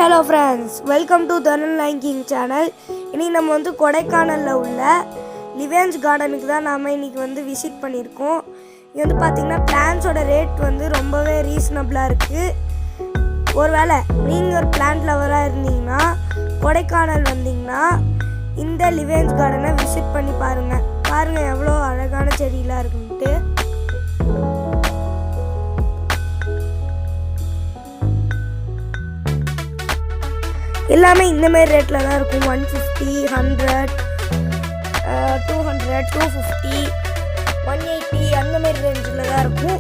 Hello friends, welcome to தனன் லைங்கிங் channel. இன்றைக்கி நம்ம வந்து கொடைக்கானலில் உள்ள லிவேன்ஸ் கார்டனுக்கு தான் நாம் இன்றைக்கி விசிட் பண்ணியிருக்கோம். இங்கே பார்த்திங்கன்னா பிளான்ஸோட ரேட் ரொம்பவே ரீசனபிளாக இருக்குது. ஒருவேளை நீங்கள் ஒரு பிளான்ட் லவராக இருந்தீங்கன்னா கொடைக்கானல் வந்தீங்கன்னா இந்த லிவேன்ஸ் கார்டனை விசிட் பண்ணி பாருங்கள் எவ்வளோ அழகான செடியெலாம் இருக்குன்ட்டு. எல்லாமே இந்தமாரி ரேட்டில் தான் இருக்கும். 150, 100, 200, 250, 180 அந்தமாரி ரேஞ்சில் தான் இருக்கும்.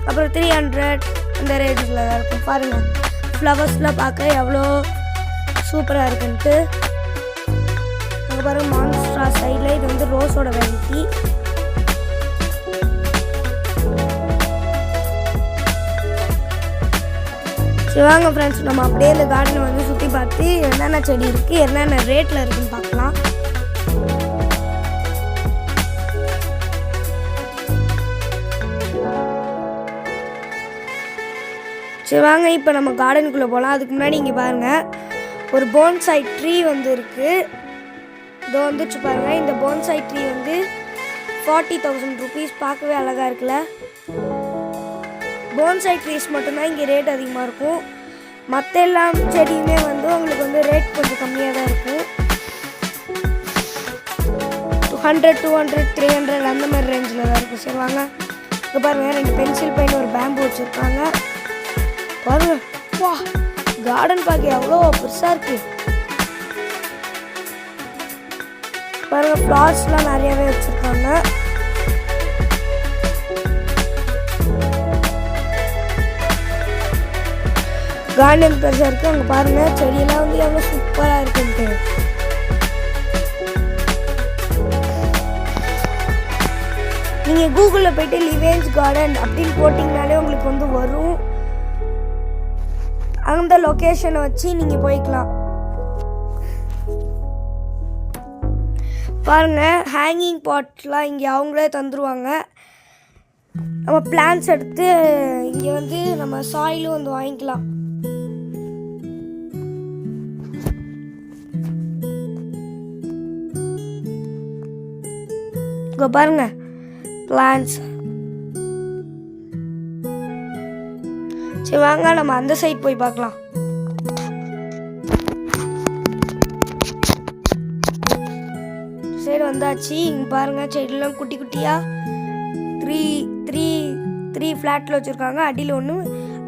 அப்புறம் 300 அந்த ரேஞ்சில் தான் இருக்கும். பாருங்கள் ஃப்ளவர்ஸ்லாம் பார்க்க எவ்வளோ சூப்பராக இருக்குன்ட்டு. அங்கே பாருங்கள் மான்ஸ்ட்ரா சைடில் இது ரோஸோட வெரைட்டி. சரி வாங்க ஃப்ரெண்ட்ஸ், நம்ம அப்படியே இந்த கார்டனை சுற்றி பார்த்து என்னென்ன செடி இருக்குது என்னென்ன ரேட்டில் இருக்குதுன்னு பார்க்கலாம். சரி வாங்க இப்போ நம்ம கார்டனுக்குள்ளே போகலாம். அதுக்கு முன்னாடி இங்கே பாருங்கள் ஒரு போன்சாய் ட்ரீ இருக்குது. இதோ வந்துச்சு பாருங்கள். இந்த போன்சாய் ட்ரீ 40,000 rupees. பார்க்கவே அழகாக இருக்குல்ல. போன்சாய் ட்ரீஸ் மட்டும்தான் இங்கே ரேட் அதிகமாக இருக்கும். மற்ற எல்லா செடியுமே உங்களுக்கு ரேட் கொஞ்சம் கம்மியாக தான் இருக்கும். 200, 200, 300 அந்த மாதிரி ரேஞ்சில் தான் இருக்கும். சரி வாங்க இங்கே பாருங்கள் 2 பென்சில் பெயின் ஒரு பேம்பு வச்சுருக்காங்க. பாருங்கள் வா, கார்டன் பார்க்க எவ்வளோ பெருசாக இருக்குது. பாருங்கள் ஃப்ளார்ஸ்லாம் நிறையாவே வச்சுருக்காங்க. கார்டன் பெருசாக இருக்குது. அங்கே பாருங்கள் செடியெல்லாம் எவ்வளோ சூப்பராக இருக்குன்ட்டு. நீங்கள் கூகுளில் போய்ட்டு லிவேன்ஸ் கார்டன் அப்படின்னு போட்டிங்கனாலே உங்களுக்கு வரும். அந்த லொக்கேஷனை வச்சு நீங்கள் போய்க்கலாம். பாருங்கள் ஹேங்கிங் பாட்லாம் இங்கே அவங்களே தந்துடுவாங்க. நம்ம பிளான்ஸ் எடுத்து இங்கே நம்ம சாயிலும் வாங்கிக்கலாம். இங்கே பாருங்க பிளான்ஸ். சரி வாங்க நம்ம அந்த சைட் போய் பார்க்கலாம். சைடு வந்தாச்சு. இங்கே பாருங்கள் செடியெல்லாம் குட்டி குட்டியாக 3 ஃப்ளாட்டில் வச்சுருக்காங்க. அடியில் ஒன்று,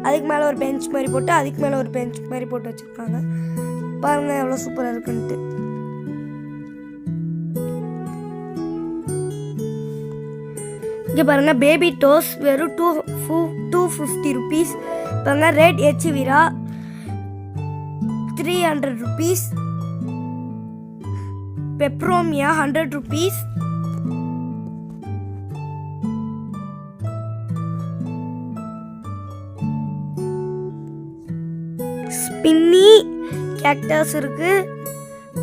அதுக்கு மேலே ஒரு பெஞ்ச் மாதிரி போட்டு, அதுக்கு மேலே ஒரு பெஞ்ச் மாதிரி போட்டு வச்சுருக்காங்க. பாருங்கள் எவ்வளோ சூப்பராக இருக்குன்ட்டு. இங்கே பாருங்கள் பேபி டோஸ் வெறும் 250 rupees. பாருங்கள் red echeveria 300 rupees. Peperomia 100 rupees. Spiny cactus இருக்கு.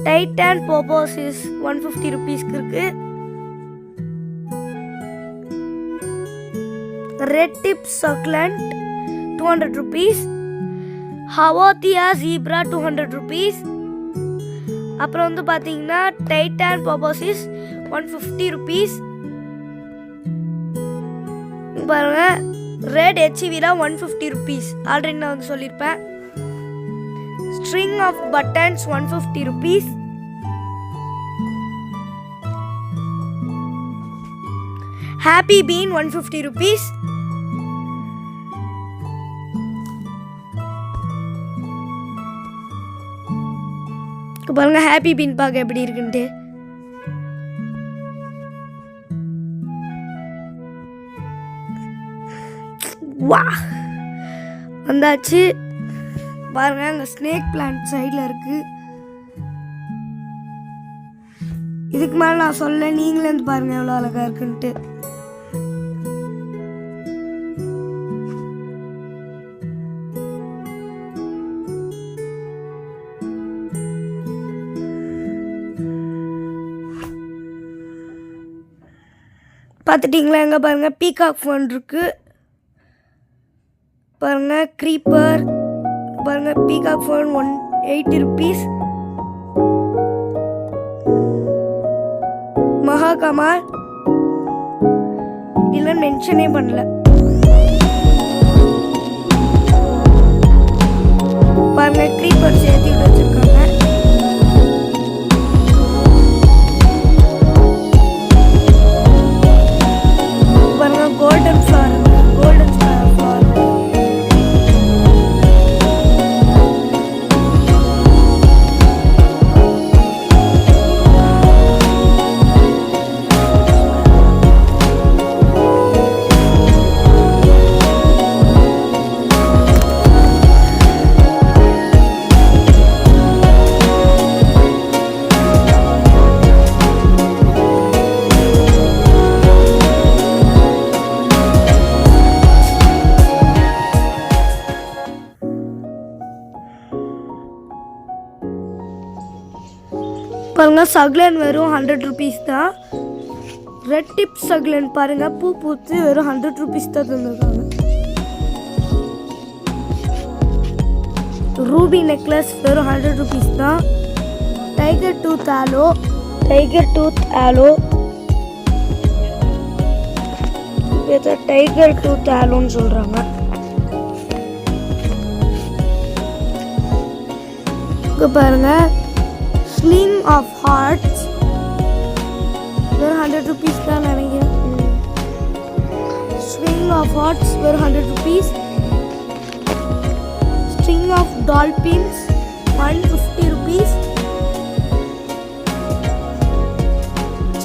டைட்டன் போபோசிஸ் 150 rupees இருக்கு. Red tip succulent 200 rupees. Haworthia zebra 200 rupees. அப்புறம் பார்த்தீங்கன்னா டைட்டன் போபோசிஸ் 150 rupees. பாருங்க ரெட் எச்விரா 150 rupees. ஆல்ரெடி நான் சொல்லியிருப்பேன். String of buttons 150 rupees. Happy bean 150 rupees. பாருங்க happy bean பார்க்க எப்படி இருக்குன்ட்டு. வா வந்தாச்சு. பாருங்க அந்த ஸ்னேக் பிளான்ட் சைடில் இருக்கு. இதுக்கு மேலே நான் சொல்ல, நீங்களே பாருங்க எவ்வளோ அழகா இருக்குன்ட்டு. பார்த்துட்டிங்களா? எங்கே பாருங்கள் பீகாக் ஃபோன் இருக்குது. பாருங்கள் க்ரீப்பர் பாருங்கள் பீகாக் ஃபோன் 180 rupees. மகாகமால் இதெல்லாம் மென்ஷனே பண்ணல. பாருங்க க்ரீப்பர் சேர்த்து வச்சிருக்காங்க. பாருங்க கோல்டன் ஃப்ளவர், கோல்டன் ஃப்ளவர். பாருங்க சக்லன் வெறும் 100 rupees தான். ரெட் டிப் சக்லன் பாருங்க பூ பூத்து வெறும் 100 rupees தான் தந்துருக்காங்க. ரூபி நெக்லஸ் வெறும் 100 rupees தான். டைகர் டூத் ஆலோ, டைகர் டூத் ஆலோ, இதை டைகர் டூத் ஆலோன்னு சொல்றாங்க. இங்க பாருங்க Sling of Hearts வெறும் 100 rupees தான் நினைக்கிறேன். String of Hearts வெறும் 100 rupees. String of Dolphins 150 rupees.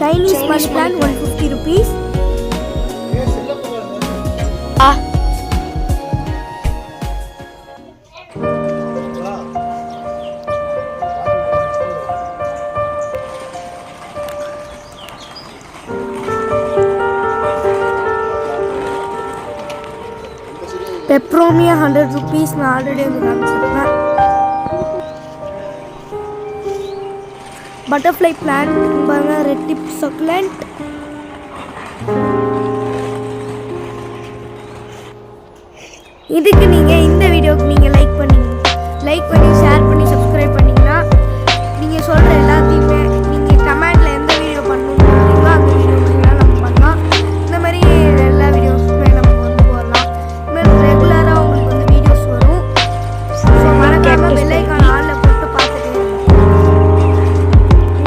Chinese money plant 150 rupees. Peperomia 100 rupees நான் ஆல்ரெடி வந்து காமிச்சிருக்கேன். பட்டர்ஃப்ளை பிளான்ட் பாருங்க ரெட் டிப் சக்லண்ட். இதுக்கு நீங்கள் இந்த வீடியோக்கு நீங்கள் லைக் பண்ணி ஷேர் பண்ணி சப்ஸ்கிரைப் பண்ணிங்கன்னா நீங்கள் சொல்கிற எல்லாத்தையுமே நீங்கள் கமெண்டில் எந்த வீடியோ பண்ணணுங்களோ அந்த வீடியோ பண்ணிங்கன்னா நம்ம பண்ணலாம். இந்த மாதிரி எல்லா வீடியோஸுமே நம்ம வந்து போடலாம். ரெகுலராக உங்களுக்கு வந்து வீடியோஸ் வரும். ஸோ மறக்காமல் பெல்லைக்கான ஆளில் போட்டு பார்த்துட்டே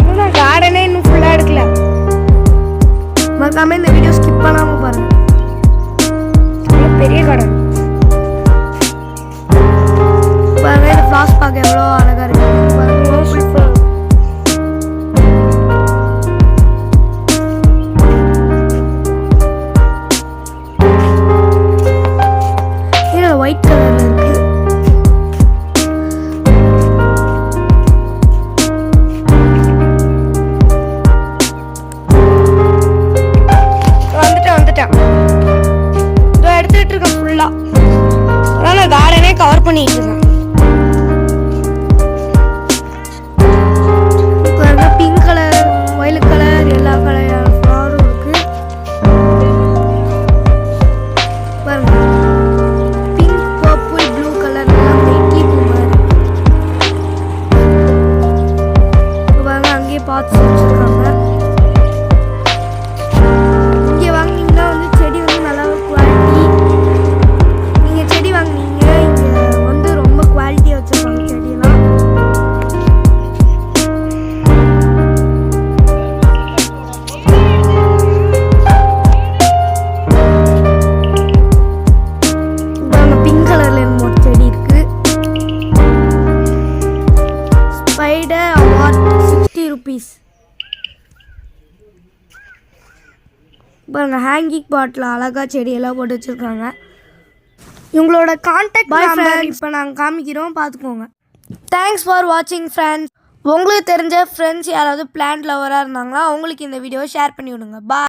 இன்னும் கார்டனே இன்னும் ஃபுல்லாக எடுக்கல. மறக்காமல் இந்த வீடியோ ஸ்கிப் பண்ணாமல் பாருங்கள். பெரிய கார்டன் பாருங்க. இந்த ஃப்ளாஸ் பார்க்க எவ்வளோ அழகாக இருக்கு பாருங்க. ஒயிட் கலர்ல இருக்கு. வந்துட்டேன் இதோ எடுத்துட்டு இருக்கேன் ஃபுல்லா. அதான் கார்டனே கவர் பண்ணிட்டு இருக்கேன். பிங்க் கலர், வயலட் கலர், எல்லா கலர் ஃப்ளவரும் இருக்கு பாருங்க. பிங்க், பர்பிள், ப்ளூ கலர் எல்லாம் வெயிட்லி பூ மாதிரி பாருங்க. அங்கேயே பார்த்து வச்சிருக்காங்க. இங்கே வாங்கினீங்கன்னா வந்து செடி வந்து நல்லா குவாலிட்டி. நீங்கள் செடி வாங்கினீங்க இங்கே வந்து ரொம்ப குவாலிட்டியாக வச்சுருக்காங்க செடியெல்லாம். பிங்க் கலர்ல ஒரு செடி இருக்கு. Spider award 60 rupees. பாருங்க ஹேங்கிங் பாட்டில் அழகா செடியெல்லாம் போட்டு வச்சிருக்காங்க. இவங்களோட கான்டாக்ட் நம்பர் இப்போ நாங்கள் காமிக்கிறோம், பார்த்துக்கோங்க. தேங்க்ஸ் ஃபார் வாட்சிங் ஃப்ரெண்ட்ஸ். உங்களுக்கு தெரிஞ்ச ஃப்ரெண்ட்ஸ் யாராவது பிளான்ட் லவராக இருந்தாங்களா அவங்களுக்கு இந்த வீடியோவை ஷேர் பண்ணி விடுங்க. பாய்.